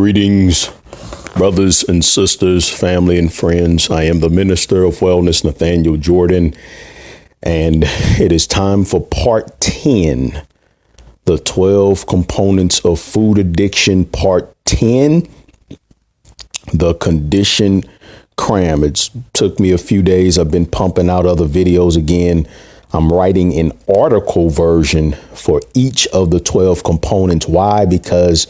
Greetings, brothers and sisters, family and friends. I am the Minister of Wellness, Nathaniel Jordan, and it is time for part 10, the 12 components of food addiction, part 10, the condition CRAM. It took me a few days. I've been pumping out other videos again. I'm writing an article version for each of the 12 components. Why? Because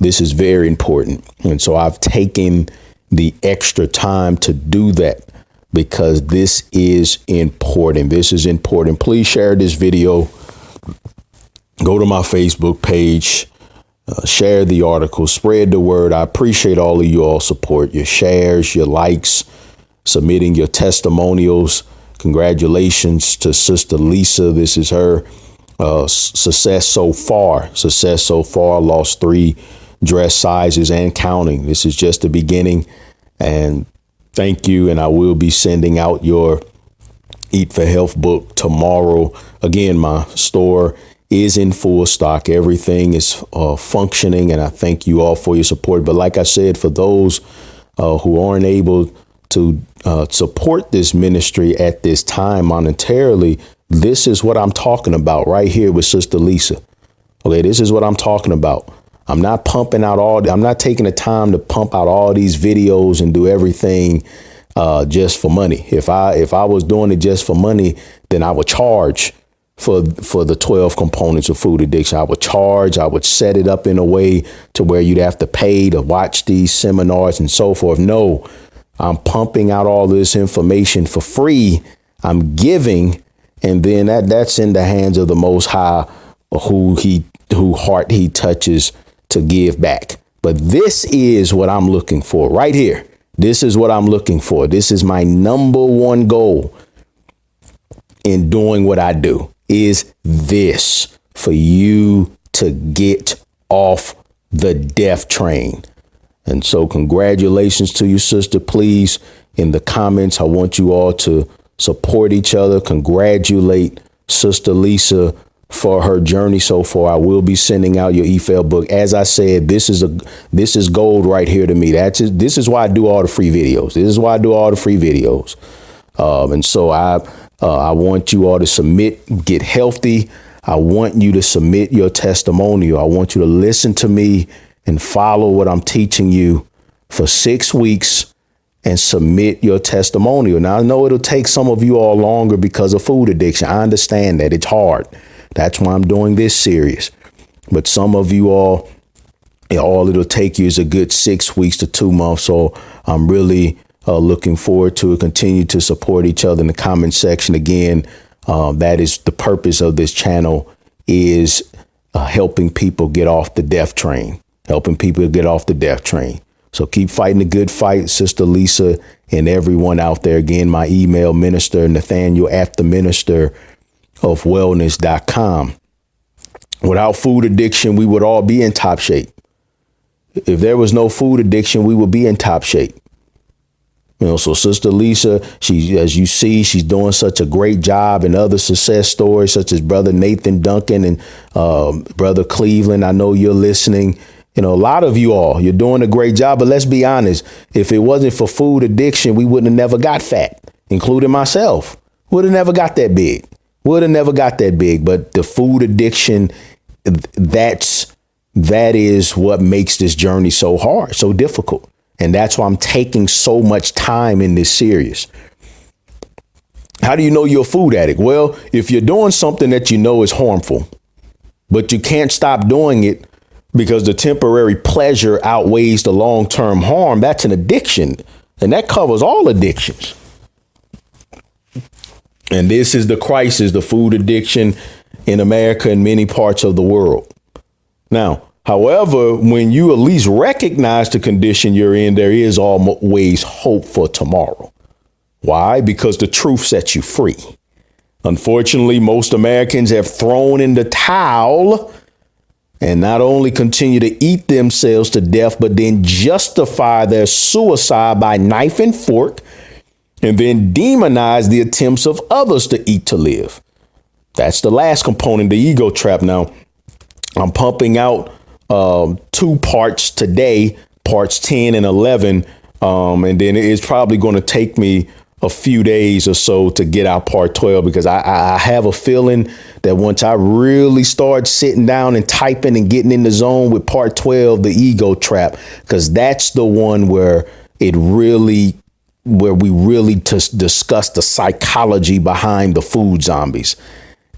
this is very important. And so I've taken the extra time to do that because this is important. This is important. Please share this video. Go to my Facebook page, share the article, spread the word. I appreciate all of you all support, your shares, your likes, submitting your testimonials. Congratulations to Sister Lisa. This is her success so far. Lost 3 dress sizes and counting. This is just the beginning. And thank you. And I will be sending out your Eat for Health book tomorrow. Again, my store is in full stock. Everything is functioning. And I thank you all for your support. But like I said, for those who aren't able to support this ministry at this time monetarily, this is what I'm talking about right here with Sister Lisa. Okay, this is what I'm talking about. I'm not pumping out I'm not taking the time to pump out all these videos and do everything just for money. If I was doing it just for money, then I would charge for the 12 components of food addiction. I would set it up in a way to where you'd have to pay to watch these seminars and so forth. No, I'm pumping out all this information for free. I'm giving, and then that's in the hands of the Most High, who heart he touches to give back. But this is what I'm looking for right here. This is what I'm looking for. This is my number one goal in doing what I do, is this: for you to get off the death train. And so congratulations to you, sister. Please, in the comments, I want you all to support each other. Congratulate Sister Lisa for her journey so far. I will be sending out your e-fail book. As I said, this is gold right here to me. This is why I do all the free videos. And so I want you all to submit, get healthy. I want you to submit your testimonial. I want you to listen to me and follow what I'm teaching you for 6 weeks and submit your testimonial. Now, I know it'll take some of you all longer because of food addiction. I understand that it's hard. That's why I'm doing this series. But some of you all it'll take you is a good 6 weeks to 2 months. So I'm really looking forward to it. Continue to support each other in the comment section. Again, that is the purpose of this channel, is helping people get off the death train. So keep fighting the good fight, Sister Lisa, and everyone out there. Again, my email, Minister Nathaniel at the Minister of Wellness.com. Without food addiction, we would all be in top shape. If there was no food addiction, we would be in top shape. So Sister Lisa, as you see, she's doing such a great job, and other success stories such as Brother Nathan Duncan and Brother Cleveland. I know you're listening. A lot of you all, you're doing a great job. But let's be honest, if it wasn't for food addiction, we wouldn't have never got fat, including myself. Would have never got that big. But the food addiction, that is what makes this journey so hard, so difficult. And that's why I'm taking so much time in this series. How do you know you're a food addict? Well, if you're doing something that you know is harmful, but you can't stop doing it because the temporary pleasure outweighs the long-term harm, that's an addiction. And that covers all addictions. And this is the crisis, the food addiction in America and many parts of the world. Now, however, when you at least recognize the condition you're in, there is always hope for tomorrow. Why? Because the truth sets you free. Unfortunately, most Americans have thrown in the towel and not only continue to eat themselves to death, but then justify their suicide by knife and fork, and then demonize the attempts of others to eat to live. That's the last component, the ego trap. Now, I'm pumping out 2 parts today parts 10 and 11. And then it's probably going to take me a few days or so to get out part 12, because I have a feeling that once I really start sitting down and typing and getting in the zone with part 12, the ego trap, because that's the one where we really discuss the psychology behind the food zombies.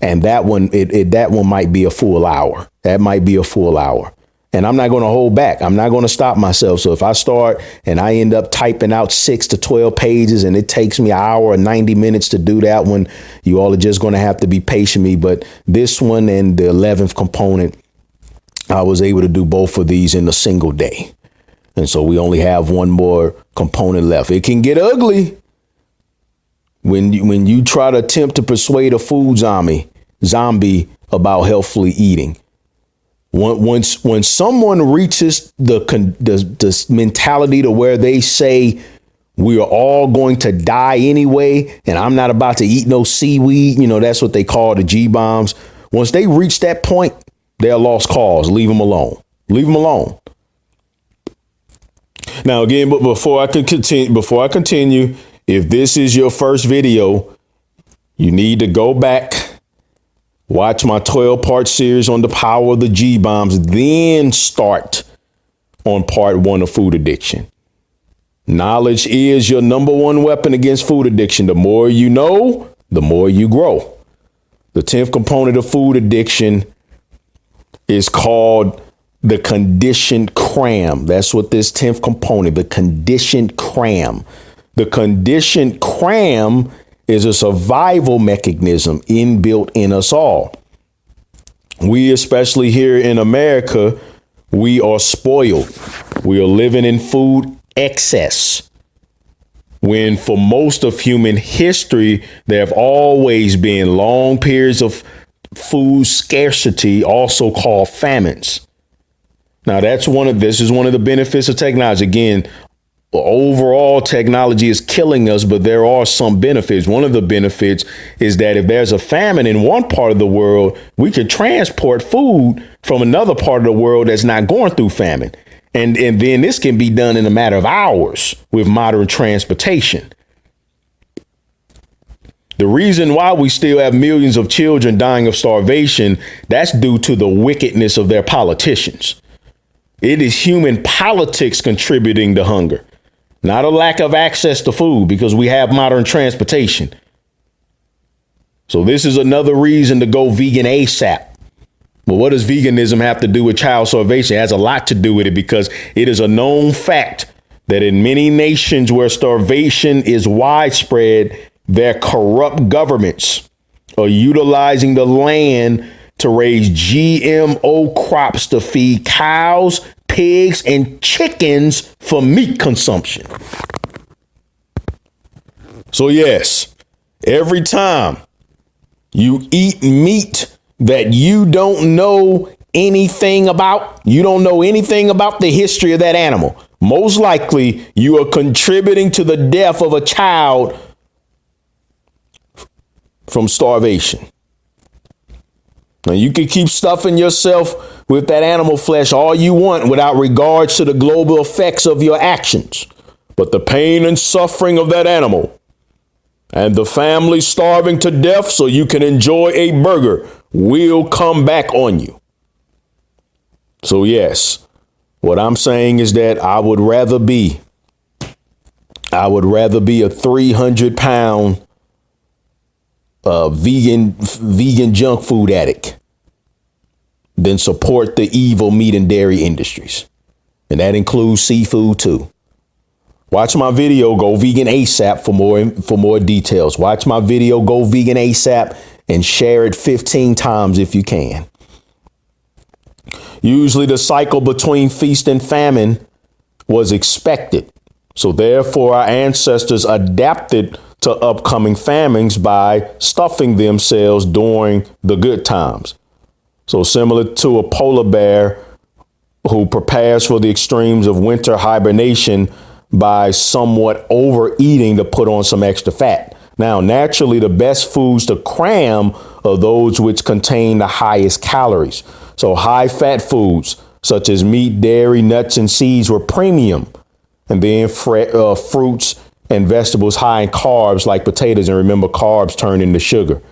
And that one, that one might be a full hour. That might be a full hour. And I'm not going to hold back. I'm not going to stop myself. So if I start and I end up typing out 6 to 12 pages and it takes me an hour or 90 minutes to do that one, you all are just going to have to be patient with me. But this one and the 11th component, I was able to do both of these in a single day. And so we only have one more component left. It can get ugly when you try to attempt to persuade a food zombie about healthfully eating. When someone reaches the mentality to where they say we are all going to die anyway, and I'm not about to eat no seaweed, that's what they call the G-bombs. Once they reach that point, they're lost cause. Leave them alone. Leave them alone. Now, again, but before I continue, if this is your first video, you need to go back. Watch my 12-part series on the power of the G-bombs, then start on part 1 of food addiction. Knowledge is your number one weapon against food addiction. The more you know, the more you grow. The 10th component of food addiction is called the conditioned CRAM. That's what this 10th component, the conditioned CRAM. The conditioned CRAM is a survival mechanism inbuilt in us all. We, especially here in America, we are spoiled. We are living in food excess. When for most of human history, there have always been long periods of food scarcity, also called famines. Now, this is one of the benefits of technology. Again, overall, technology is killing us, but there are some benefits. One of the benefits is that if there's a famine in one part of the world, we can transport food from another part of the world that's not going through famine. And then this can be done in a matter of hours with modern transportation. The reason why we still have millions of children dying of starvation, that's due to the wickedness of their politicians. It is human politics contributing to hunger. Not a lack of access to food, because we have modern transportation. So this is another reason to go vegan ASAP. But what does veganism have to do with child starvation? It has a lot to do with it, because it is a known fact that in many nations where starvation is widespread, their corrupt governments are utilizing the land to raise GMO crops to feed cows, pigs, and chickens for meat consumption. So yes, every time you eat meat that you don't know anything about, you don't know anything about the history of that animal, most likely you are contributing to the death of a child from starvation. Now, you can keep stuffing yourself with that animal flesh all you want without regards to the global effects of your actions. But the pain and suffering of that animal and the family starving to death so you can enjoy a burger will come back on you. So, yes, what I'm saying is that I would rather be a 300-pound vegan junk food addict than support the evil meat and dairy industries. And that includes seafood too. Watch my video, Go Vegan ASAP, for more details. Watch my video, Go Vegan ASAP, and share it 15 times if you can. Usually the cycle between feast and famine was expected. So therefore our ancestors adapted to upcoming famines by stuffing themselves during the good times. So similar to a polar bear who prepares for the extremes of winter hibernation by somewhat overeating to put on some extra fat. Now, naturally, the best foods to cram are those which contain the highest calories. So high fat foods such as meat, dairy, nuts, and seeds were premium. And then fruits and vegetables high in carbs like potatoes. And remember, carbs turn into sugar.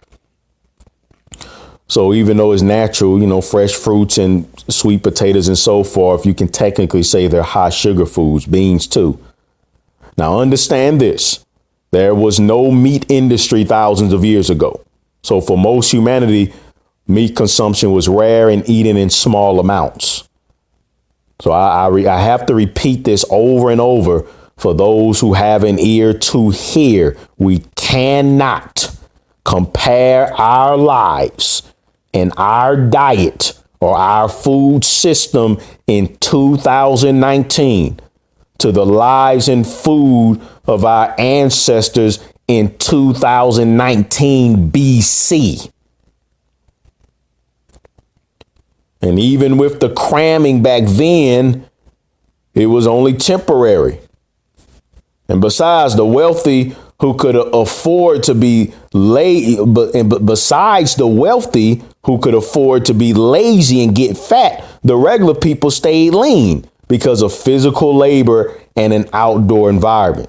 So even though it's natural, fresh fruits and sweet potatoes and so forth, you can technically say they're high sugar foods, beans too. Now, understand this. There was no meat industry thousands of years ago. So for most humanity, meat consumption was rare and eaten in small amounts. So I have to repeat this over and over for those who have an ear to hear. We cannot compare our lives and our diet or our food system in 2019 to the lives and food of our ancestors in 2019 BC. And even with the cramming back then, it was only temporary. And besides, the wealthy who could afford to be besides the wealthy who could afford to be lazy and get fat, the regular people stayed lean because of physical labor and an outdoor environment.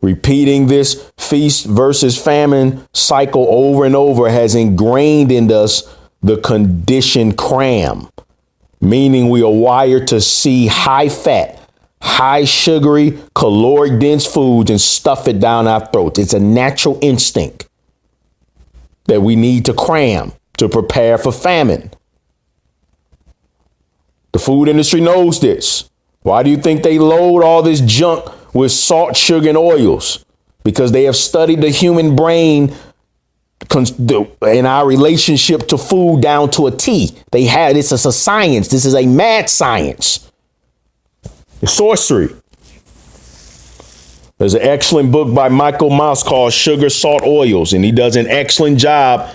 Repeating this feast versus famine cycle over and over has ingrained in us the condition CRAM, meaning we are wired to see high fat, high sugary, caloric dense foods and stuff it down our throats. It's a natural instinct that we need to cram to prepare for famine. The food industry knows this. Why do you think they load all this junk with salt, sugar, and oils? Because they have studied the human brain and our relationship to food down to a T. It's a science. This is a mad science. It's sorcery. There's an excellent book by Michael Mouse called Sugar, Salt, Oils, and he does an excellent job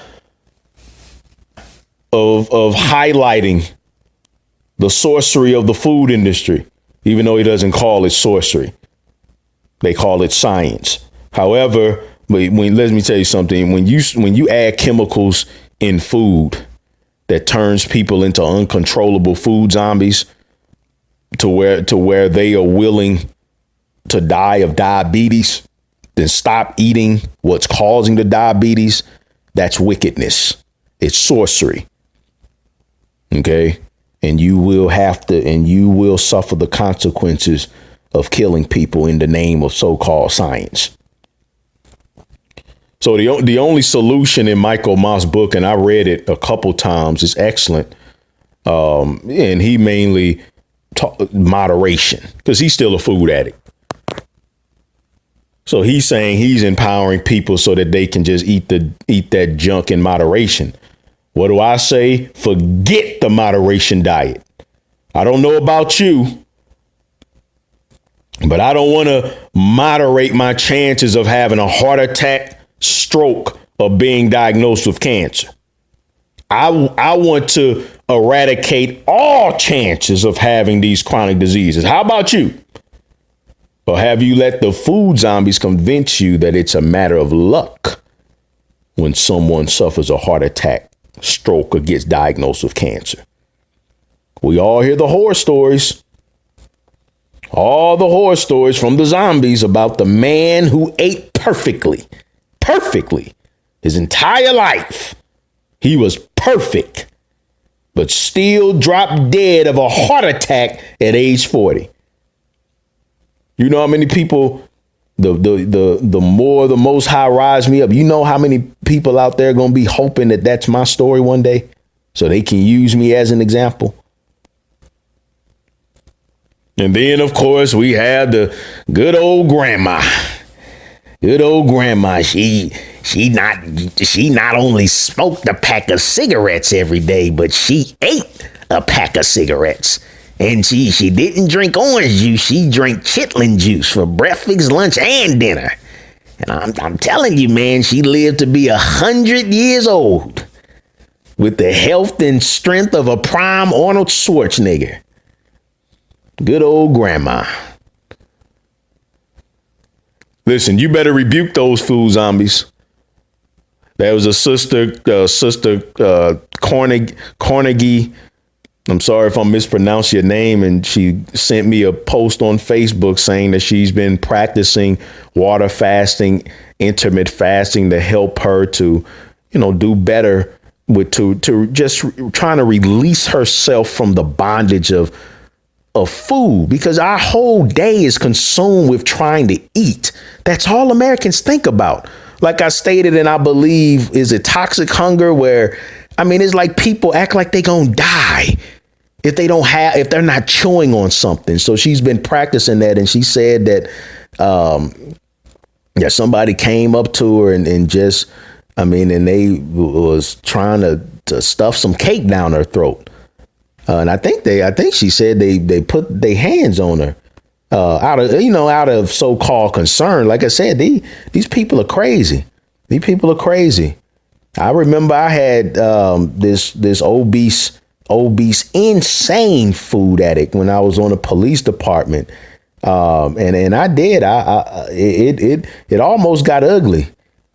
of highlighting the sorcery of the food industry, even though he doesn't call it sorcery. They call it science. However, let me tell you something. When you add chemicals in food that turns people into uncontrollable food zombies to where they are willing to die of diabetes, then stop eating what's causing the diabetes, that's wickedness. It's sorcery. Okay? And you will suffer the consequences of killing people in the name of so-called science. So the only solution in Michael Moss' book, and I read it a couple times, is excellent. And he mainly taught moderation because he's still a food addict. So he's saying he's empowering people so that they can just eat that junk in moderation. What do I say? Forget the moderation diet. I don't know about you, but I don't want to moderate my chances of having a heart attack, stroke, or being diagnosed with cancer. I want to eradicate all chances of having these chronic diseases. How about you? Or have you let the food zombies convince you that it's a matter of luck when someone suffers a heart attack, stroke, or gets diagnosed with cancer? We all hear the horror stories. All the horror stories from the zombies about the man who ate perfectly, his entire life. He was perfect, but still dropped dead of a heart attack at age 40. You know how many people, the more the Most High rise me up, you know how many people out there are going to be hoping that that's my story one day so they can use me as an example. And then, of course, we have the good old grandma. Good old grandma. She not only smoked a pack of cigarettes every day, but she ate a pack of cigarettes. And she didn't drink orange juice. She drank chitlin juice for breakfast, lunch, and dinner. And I'm telling you, man, she lived to be 100 years old with the health and strength of a prime Arnold Schwarzenegger. Good old grandma. Listen, you better rebuke those food zombies. There was a sister Carnegie I'm sorry if I mispronounced your name. And she sent me a post on Facebook saying that she's been practicing water fasting, intermittent fasting to help her to, do better with to just trying to release herself from the bondage of food, because our whole day is consumed with trying to eat. That's all Americans think about. Like I stated, and I believe, is it toxic hunger, where, it's like people act like they gonna die if they're not chewing on something. So she's been practicing that. And she said that, somebody came up to her and just, and they was trying to stuff some cake down her throat. And I think she said they put their hands on her out of so-called concern. Like I said, these people are crazy. These people are crazy. I remember I had this obese, insane food addict when I was on the police department. And I did. It almost got ugly,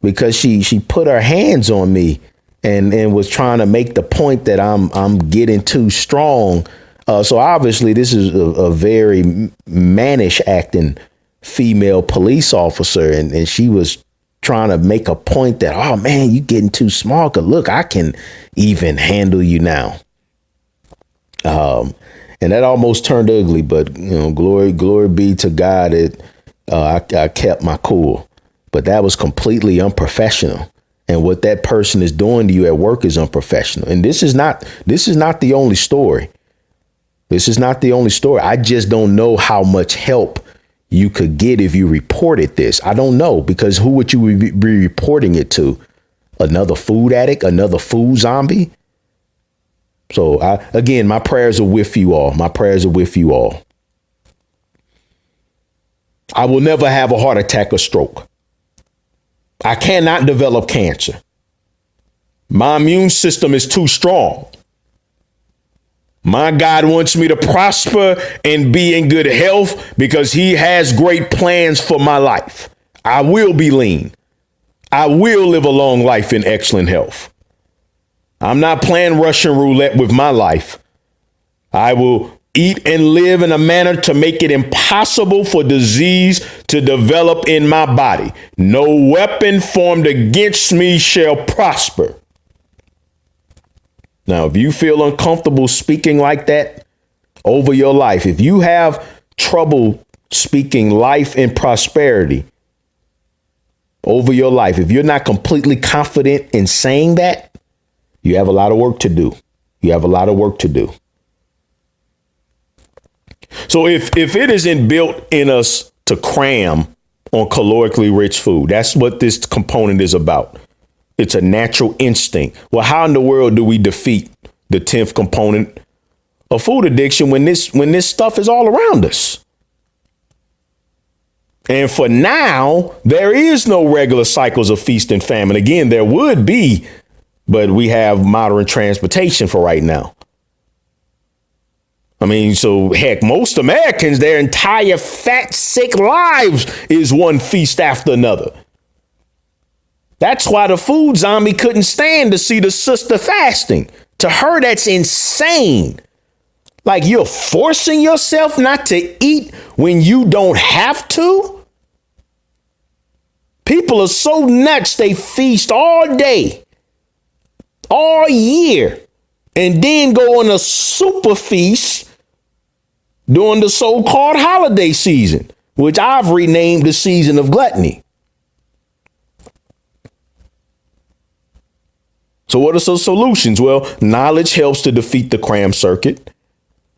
because she put her hands on me and was trying to make the point that I'm getting too strong. So obviously this is a very mannish acting female police officer. And she was trying to make a point that, oh man, you getting too small. 'Cause look, I can even handle you now. And that almost turned ugly, but glory be to God that I kept my cool. But that was completely unprofessional. And what that person is doing to you at work is unprofessional. And this is not the only story. This is not the only story. I just don't know how much help you could get if you reported this. I don't know, because who would you be reporting it to? Another food addict, another food zombie? So again, my prayers are with you all. My prayers are with you all. I will never have a heart attack or stroke. I cannot develop cancer. My immune system is too strong. My God wants me to prosper and be in good health because he has great plans for my life. I will be lean. I will live a long life in excellent health. I'm not playing Russian roulette with my life. I will eat and live in a manner to make it impossible for disease to develop in my body. No weapon formed against me shall prosper. Now, if you feel uncomfortable speaking like that over your life, if you have trouble speaking life and prosperity over your life, if you're not completely confident in saying that, you have a lot of work to do. You have a lot of work to do. So if it isn't built in us to cram on calorically rich food, that's what this component is about. It's a natural instinct. Well, how in the world do we defeat the 10th component of food addiction when this stuff is all around us? And for now, there is no regular cycles of feast and famine. Again, there would be, but we have modern transportation for right now. So heck, most Americans, their entire fat, sick lives is one feast after another. That's why the food zombie couldn't stand to see the sister fasting. To her, that's insane. Like, you're forcing yourself not to eat when you don't have to. People are so nuts, they feast all day, all year, and then go on a super feast during the so-called holiday season, which I've renamed the season of gluttony. So what are some solutions? Well, knowledge helps to defeat the CRAM circuit.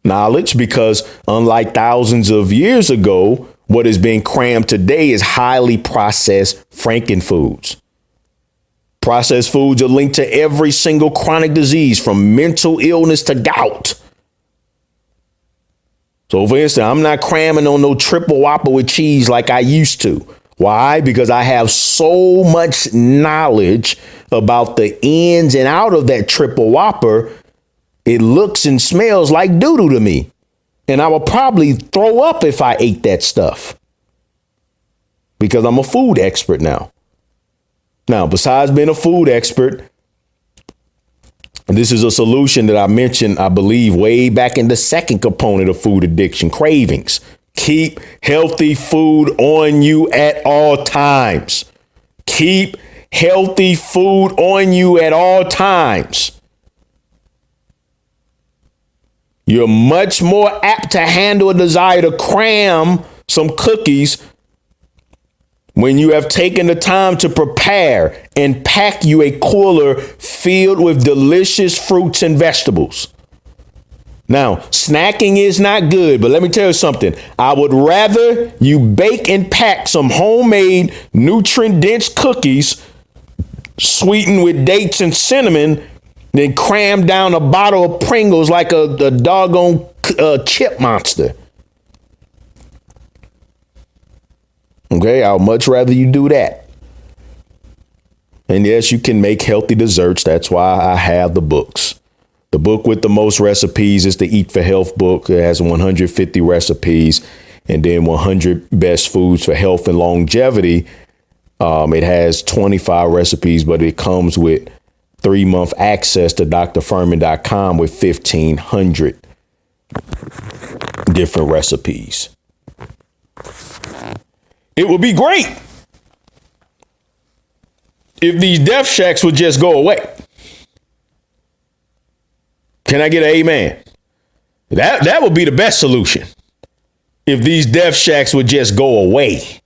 Knowledge, because unlike thousands of years ago, what is being crammed today is highly processed frankenfoods. Processed foods are linked to every single chronic disease, from mental illness to gout. So, for instance, I'm not cramming on no triple whopper with cheese like I used to. Why? Because I have so much knowledge about the ins and out of that triple whopper. It looks and smells like doo-doo to me. And I will probably throw up if I ate that stuff, because I'm a food expert now. Now, besides being a food expert, This is a solution that I mentioned, I believe, way back in the second component of food addiction, cravings. Keep healthy food on you at all times. Keep healthy food on you at all times. You're much more apt to handle a desire to cram some cookies when you have taken the time to prepare and pack you a cooler filled with delicious fruits and vegetables. Now, snacking is not good, but let me tell you something. I would rather you bake and pack some homemade nutrient-dense cookies sweetened with dates and cinnamon than cram down a bottle of Pringles like a doggone chip monster. Okay, I'll much rather you do that. And yes, you can make healthy desserts. That's why I have the books. The book with the most recipes is the Eat for Health book. It has 150 recipes and then 100 best foods for health and longevity. It has 25 recipes, but it comes with 3-month access to drfurman.com with 1,500 different recipes. It would be great if these death shacks would just go away. Can I get an amen? That would be the best solution. If these death shacks would just go away.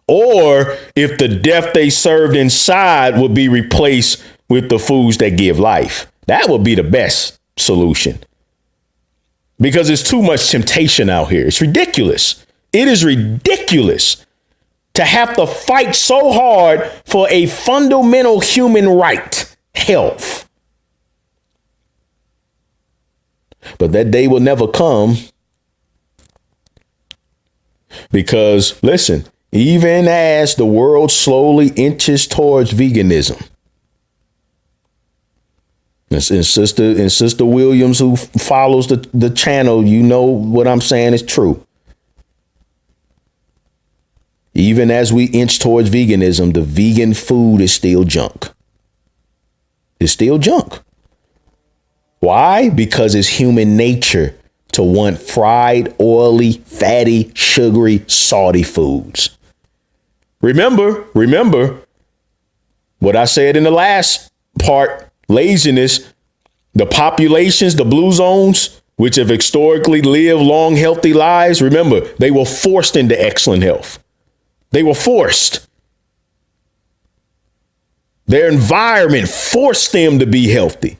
Or if the death they served inside would be replaced with the foods that give life. That would be the best solution. Because there's too much temptation out here. It's ridiculous. It is ridiculous to have to fight so hard for a fundamental human right, health. But that day will never come because, listen, even as the world slowly inches towards veganism, and Sister Williams, who follows the channel, you know what I'm saying is true. Even as we inch towards veganism, the vegan food is still junk. It's still junk. Why? Because it's human nature to want fried, oily, fatty, sugary, salty foods. Remember what I said in the last part, laziness, the populations, the blue zones, which have historically lived long, healthy lives. Remember, they were forced into excellent health. They were forced. Their environment forced them to be healthy.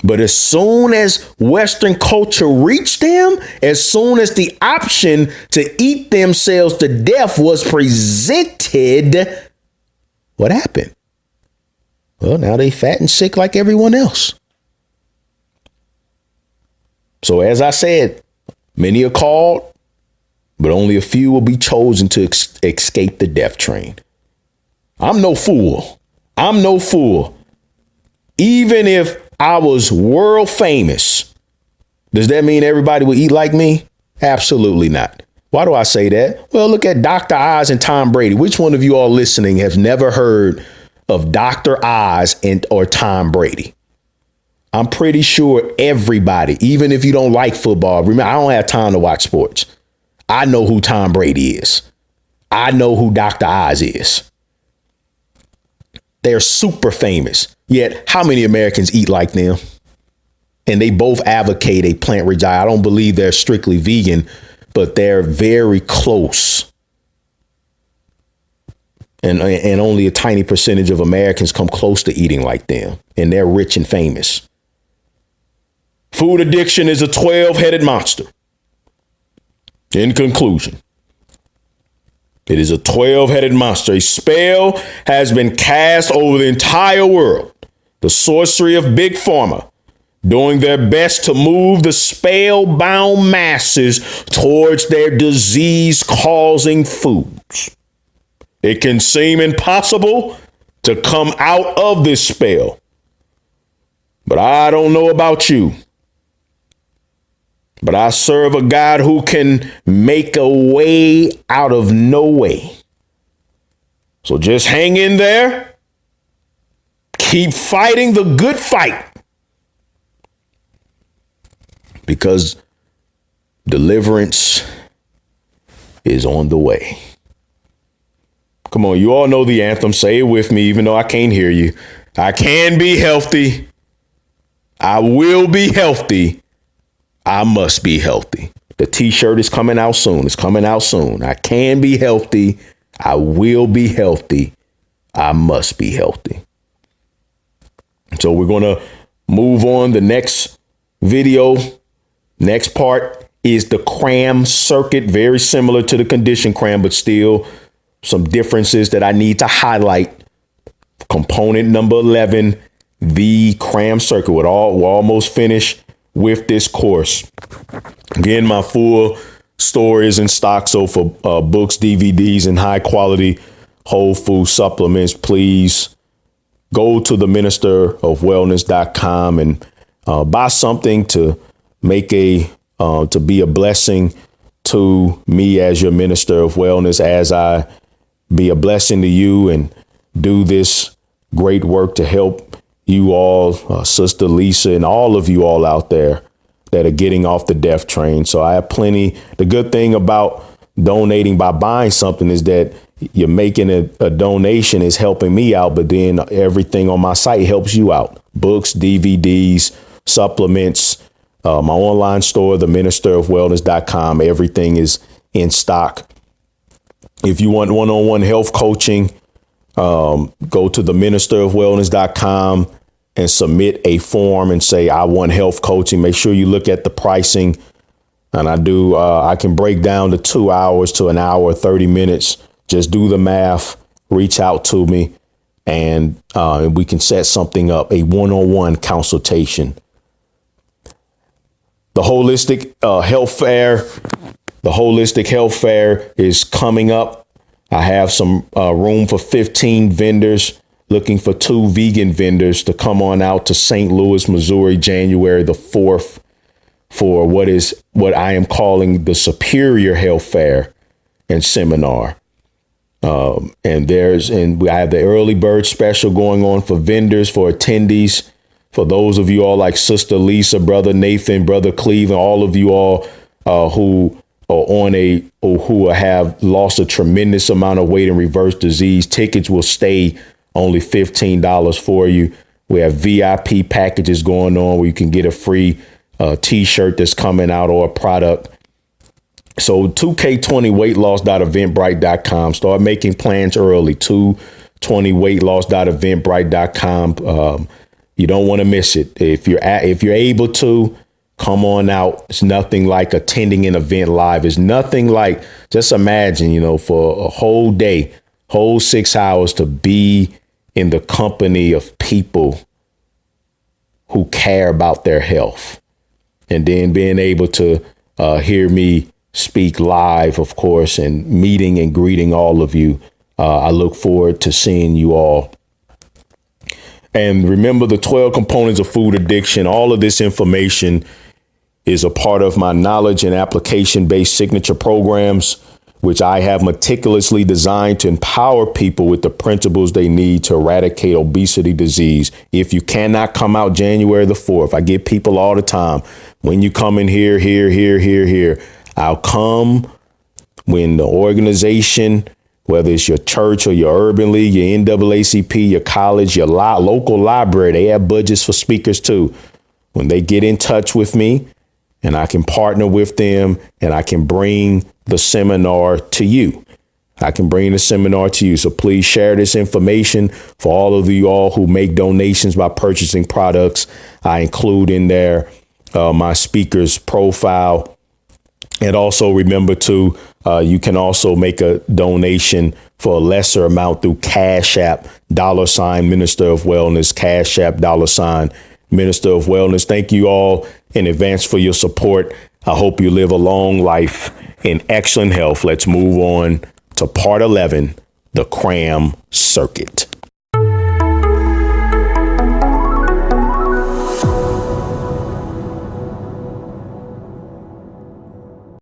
But as soon as Western culture reached them, as soon as the option to eat themselves to death was presented, what happened? Well, now they fat and sick like everyone else. So as I said, many are called, but only a few will be chosen to escape the death train. I'm no fool. I'm no fool. Even if I was world famous, does that mean everybody would eat like me? Absolutely not. Why do I say that? Well, look at Dr. Oz and Tom Brady. Which one of you all listening have never heard of Dr. Oz or Tom Brady? I'm pretty sure everybody, even if you don't like football, remember, I don't have time to watch sports. I know who Tom Brady is. I know who Dr. Oz is. They're super famous. Yet, how many Americans eat like them? And they both advocate a plant-rich diet. I don't believe they're strictly vegan, but they're very close. And only a tiny percentage of Americans come close to eating like them. And they're rich and famous. Food addiction is a 12-headed monster. In conclusion, it is a 12-headed monster. A spell has been cast over the entire world. The sorcery of Big Pharma, doing their best to move the spellbound masses towards their disease-causing foods. It can seem impossible to come out of this spell. But I don't know about you. But I serve a God who can make a way out of no way. So just hang in there. Keep fighting the good fight, because deliverance is on the way. Come on, you all know the anthem. Say it with me, even though I can't hear you. I can be healthy. I will be healthy. I must be healthy. The t-shirt is coming out soon. It's coming out soon. I can be healthy. I will be healthy. I must be healthy. So we're going to move on. The next video, next part is the CRAM circuit. Very similar to the condition CRAM, but still some differences that I need to highlight. Component number 11, the CRAM circuit. We're almost finished with this course. Again, my full store is in stock. So for books, DVDs, and high quality whole food supplements, please go to the ministerofwellness.com and buy something to make to be a blessing to me as your minister of wellness, as I be a blessing to you and do this great work to help you all, Sister Lisa, and all of you all out there that are getting off the death train. So I have plenty. The good thing about donating by buying something is that you're making a donation is helping me out, but then everything on my site helps you out. Books, DVDs, supplements, my online store, the ministerofwellness.com. Everything is in stock. If you want one-on-one health coaching, go to the ministerofwellness.com and submit a form and say, I want health coaching. Make sure you look at the pricing. And I can break down the 2 hours to an hour, 30 minutes. Just do the math, reach out to me, and we can set something up, a one-on-one consultation. The holistic health fair is coming up. I have some room for 15 vendors, looking for 2 vegan vendors to come on out to St. Louis, Missouri, January the 4th for what I am calling the Superior Health Fair and Seminar. And I have the early bird special going on for vendors, for attendees, for those of you all like Sister Lisa, Brother Nathan, Brother Cleveland, all of you all who are who have lost a tremendous amount of weight and reverse disease. Tickets will stay only $15 for you. We have VIP packages going on where you can get a free t-shirt that's coming out or a product. So 2K20weightloss.eventbrite.com. Start making plans early. 220weightloss.eventbrite.com. You don't want to miss it. If you're able to, come on out. It's nothing like attending an event live. It's nothing like, just imagine, for a whole day, whole 6 hours, to be in the company of people who care about their health, and then being able to hear me speak live, of course, and meeting and greeting all of you. I look forward to seeing you all. And remember the 12 components of food addiction. All of this information is a part of my knowledge and application-based signature programs, which I have meticulously designed to empower people with the principles they need to eradicate obesity disease. If you cannot come out January the 4th, I get people all the time, when you come in here, I'll come when the organization, whether it's your church or your urban league, your NAACP, your college, your local library, they have budgets for speakers too. When they get in touch with me, and I can partner with them, and I can bring the seminar to you. So please share this information for all of you all who make donations by purchasing products. I include in there my speaker's profile. And also remember to, you can also make a donation for a lesser amount through Cash App, $ Minister of Wellness, Cash App, $ Minister of Wellness. Thank you all in advance for your support. I hope you live a long life in excellent health. Let's move on to part 11, the CRAM circuit.